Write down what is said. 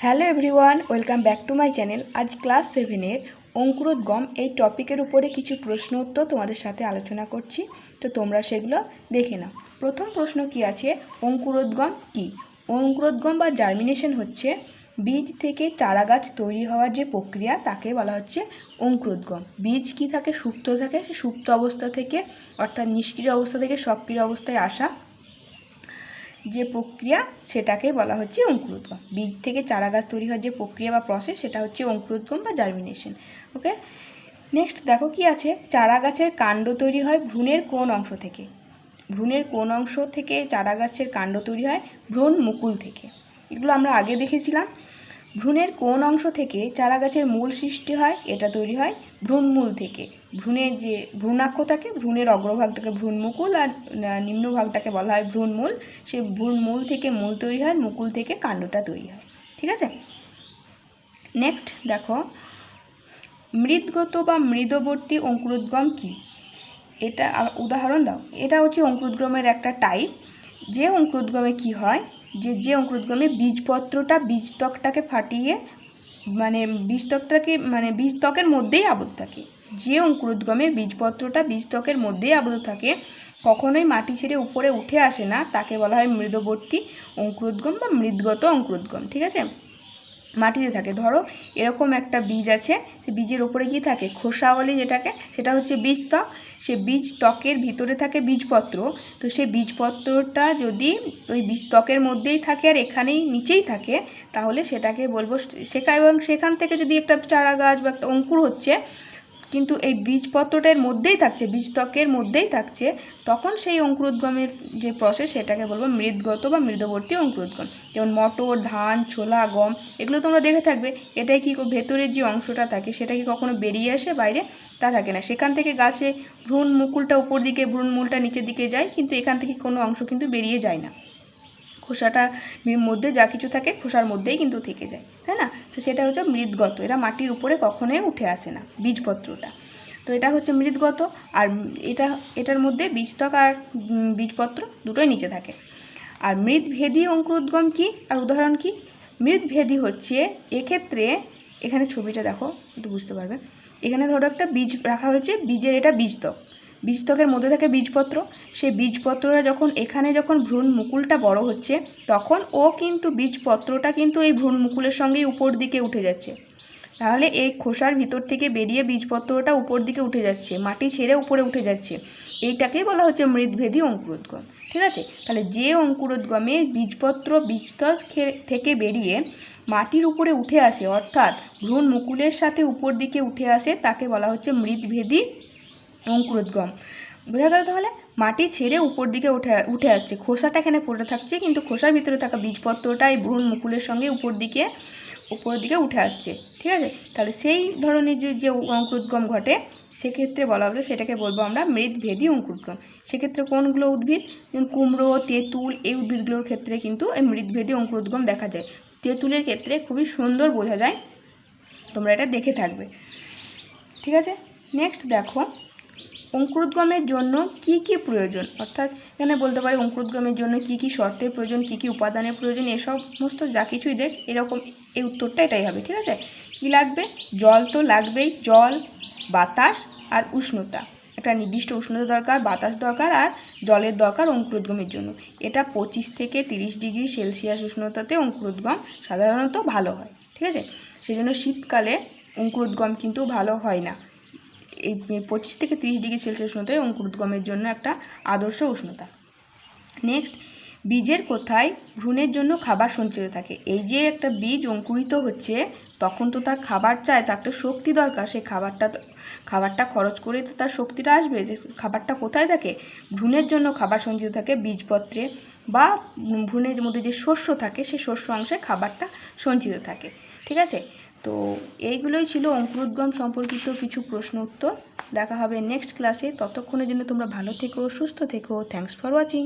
Hello everyone, welcome back to my channel. আজ class 7-এর অঙ্কুরোদ্গম এই টপিকের উপরে কিছু প্রশ্ন উত্তর তোমাদের সাথে আলোচনা করছি, তো তোমরা সেগুলো দেখে নাও। প্রথম প্রশ্ন কি আছে, অঙ্কুরোদ্গম কি? অঙ্কুরোদ্গম বা জার্মিনেশন হচ্ছে বীজ থেকে চারা গাছ তৈরি হওয়ার যে প্রক্রিয়া তাকে বলা হচ্ছে অঙ্কুরোদ্গম। বীজ কি থাকে? সুপ্ত থাকে। সে সুপ্ত অবস্থা থেকে অর্থাৎ নিষ্ক্রিয় অবস্থা থেকে সক্রিয় অবস্থায় আসা যে প্রক্রিয়া সেটাকে বলা হচ্ছে অঙ্কুরোদ্গম। বীজ থেকে চারা গাছ তৈরি হওয়ার যে প্রক্রিয়া বা প্রসেস সেটা হচ্ছে অঙ্কুরোদ্গম বা জার্মিনেশন। ওকে, নেক্সট দেখো কি আছে, চারা গাছের কাণ্ড তৈরি হয় ভ্রূণের কোন অংশ থেকে? ভ্রূণের কোন অংশ থেকে চারা গাছের কাণ্ড তৈরি হয়? ভ্রূণ মুকুল থেকে। এগুলো আমরা আগে দেখেছিলাম। ভ্রূণের কোন অংশ থেকে চারা গাছের মূল সৃষ্টি হয়? এটা তৈরি হয় ভ্রূণমূল থেকে। ভ্রূণের যে ভ্রূণাক্ষ থাকে, ভ্রূণের অগ্রভাগটাকে ভ্রূণমুকুল আর নিম্নভাগটাকে বলা হয় ভ্রূণমূল। সেই ভ্রূণমূল থেকে মূল তৈরি হয়, মুকুল থেকে কাণ্ডটা তৈরি হয়। ঠিক আছে, নেক্সট দেখো, মৃদগত বা মৃদবর্তী অঙ্কুরোদ্গম কি? এটা উদাহরণ দাও। এটা হচ্ছে অঙ্কুরোদ্গমের একটা টাইপ। যে অঙ্কুরোদ্গমে কি হয়, যে অঙ্কুরোদ্গমে বীজপত্রটা বীজত্বকটাকে ফাটিয়ে বীজত্বকের মধ্যেই আবদ্ধ থাকে। যে অঙ্কুরোদ্গমে বীজপত্রটা বীজত্বকের মধ্যেই আবদ্ধ থাকে, কখনোই মাটি ছেড়ে উপরে উঠে আসে না, তাকে বলা হয় মৃদবর্তী অঙ্কুরোদ্গম বা মৃদগত অঙ্কুরোদ্গম। ঠিক আছে, মাটিতে থাকে। ধরো এরকম একটা বীজ আছে, সে বীজের ওপরে কি থাকে? খোসা বলে যেটাকে, সেটা হচ্ছে বীজত্বক। সে বীজত্বকের ভিতরে থাকে বীজপত্র। তো সেই বীজপত্রটা যদি ওই বীজত্বকের মধ্যেই থাকে আর এখানেই নিচেই থাকে, তাহলে সেটাকে বলবো এবং সেখান থেকে যদি একটা চারা গাছ বা একটা অঙ্কুর হচ্ছে, কিন্তু এই বীজপত্রটার মধ্যেই থাকছে, বীজত্বকের মধ্যেই থাকছে, তখন সেই অঙ্কুরোদ্গমের যে প্রসেস সেটাকে বলবো মৃদগত বা মৃদবর্তী অঙ্কুরোদ্গম। যেমন মটর, ধান, ছোলা, গম, এগুলো তোমরা দেখে থাকবে। এটাই কি ভেতরের যে অংশটা থাকে সেটা কি কখনো বেরিয়ে আসে বাইরে? তা থাকে না। সেখান থেকে গাছে ভ্রূণ মুকুলটা উপর দিকে, ভ্রূণমূলটা নিচের দিকে যায়, কিন্তু এখান থেকে কোনো অংশ কিন্তু বেরিয়ে যায় না। খোসাটার মধ্যে যা কিছু থাকে খোসার মধ্যেই কিন্তু থেকে যায়, তাই না? তো সেটা হচ্ছে মৃদগত। এরা মাটির উপরে কখনোই উঠে আসে না, বীজপত্রটা। তো এটা হচ্ছে মৃদগত। আর এটার মধ্যে বীজত্বক আর বীজপত্র দুটোই নিচে থাকে। আর মৃদভেদী অঙ্কুরোদ্গম কি আর উদাহরণ কি? মৃদভেদী হচ্ছে এক্ষেত্রে, এখানে ছবিটা দেখো একটু বুঝতে পারবে। এখানে ধরো একটা বীজ রাখা হয়েছে, বীজের এটা বীজত্বক। বীজত্বকের মধ্যে থাকে বীজপত্র। সেই বীজপত্রটা যখন ভ্রূণ মুকুলটা বড় হচ্ছে, তখন বীজপত্রটা কিন্তু এই ভ্রূণ মুকুলের সঙ্গেই উপর দিকে উঠে যাচ্ছে। তাহলে এই খোসার ভিতর থেকে বেরিয়ে বীজপত্রটা উপর দিকে উঠে যাচ্ছে, মাটি ছেড়ে উপরে উঠে যাচ্ছে। এইটাকেই বলা হচ্ছে মৃদভেদী অঙ্কুরোদ্গম। ঠিক আছে, তাহলে যে অঙ্কুরোদ্গমে বীজপত্র বীজত্বক থেকে বেরিয়ে মাটির উপরে উঠে আসে, অর্থাৎ ভ্রূণ মুকুলের সাথে উপর দিকে উঠে আসে, তাকে বলা হচ্ছে মৃদভেদী অঙ্কুরোদ্গম। বোঝা গেল? তাহলে মাটি ছেড়ে উপর দিকে উঠে আসছে, খোসাটা এখানে পড়ে থাকছে, কিন্তু খোসার ভিতরে থাকা বীজপত্রটা এই ভ্রূণ মুকুলের সঙ্গে উপর দিকে উঠে আসছে। ঠিক আছে, তাহলে সেই ধরনের যে অঙ্কুরোদ্গম ঘটে, সেক্ষেত্রে বলা হবে, সেটাকে বলবো আমরা মৃদভেদী অঙ্কুরোদ্গম। সেক্ষেত্রে কোনগুলো উদ্ভিদ? যেমন কুমড়ো, তেঁতুল, এই উদ্ভিদগুলোর ক্ষেত্রে কিন্তু এই মৃদভেদী অঙ্কুরোদ্গম দেখা যায়। তেঁতুলের ক্ষেত্রে খুবই সুন্দর বোঝা যায়, তোমরা এটা দেখে থাকবে। ঠিক আছে, নেক্সট দেখো, অঙ্কুরোদ্গমের জন্য কি কি প্রয়োজন, অর্থাৎ এখানে বলতে পারি অঙ্কুরোদ্গমের জন্য কি কি শর্তের প্রয়োজন, কি কি উপাদানের প্রয়োজন, এসব সমস্ত যা কিছুই দেখ এরকম এই উত্তরটা এটাই হবে। ঠিক আছে, কি লাগবে? জল তো লাগবেই, জল, বাতাস আর উষ্ণতা। একটা নির্দিষ্ট উষ্ণতা দরকার, বাতাস দরকার আর জলের দরকার অঙ্কুরোদ্গমের জন্য। এটা 25 থেকে 30 ডিগ্রি সেলসিয়াস উষ্ণতাতে অঙ্কুরোদ্গম সাধারণত ভালো হয়। ঠিক আছে, সেই জন্য শীতকালে অঙ্কুরোদ্গম কিন্তু ভালো হয় না। এই 25 থেকে 30 ডিগ্রি সেলসিয়াস উষ্ণতায় অঙ্কুরোদ্গমের জন্য একটা আদর্শ উষ্ণতা। নেক্সট, বীজের কোথায় ভ্রূণের জন্য খাবার সঞ্চিত থাকে? এই যে একটা বীজ অঙ্কুরিত হচ্ছে, তখন তো তার খাবার চাই, তার তো শক্তি দরকার। সেই খাবারটা খরচ করে তো তার শক্তিটা আসবে। যে খাবারটা কোথায় থাকে? ভ্রূণের জন্য খাবার সঞ্চিত থাকে বীজপত্রে, বা ভ্রূণের মধ্যে যে শস্য থাকে সেই শস্য অংশে খাবারটা সঞ্চিত থাকে। ঠিক আছে, তো এইগুলোই ছিল অঙ্কুরোদ্গম সম্পর্কিত কিছু প্রশ্ন উত্তর। দেখা হবে নেক্সট ক্লাসে। ততক্ষণের জন্য তোমরা ভালো থেকো, সুস্থ থেকো। Thanks for watching.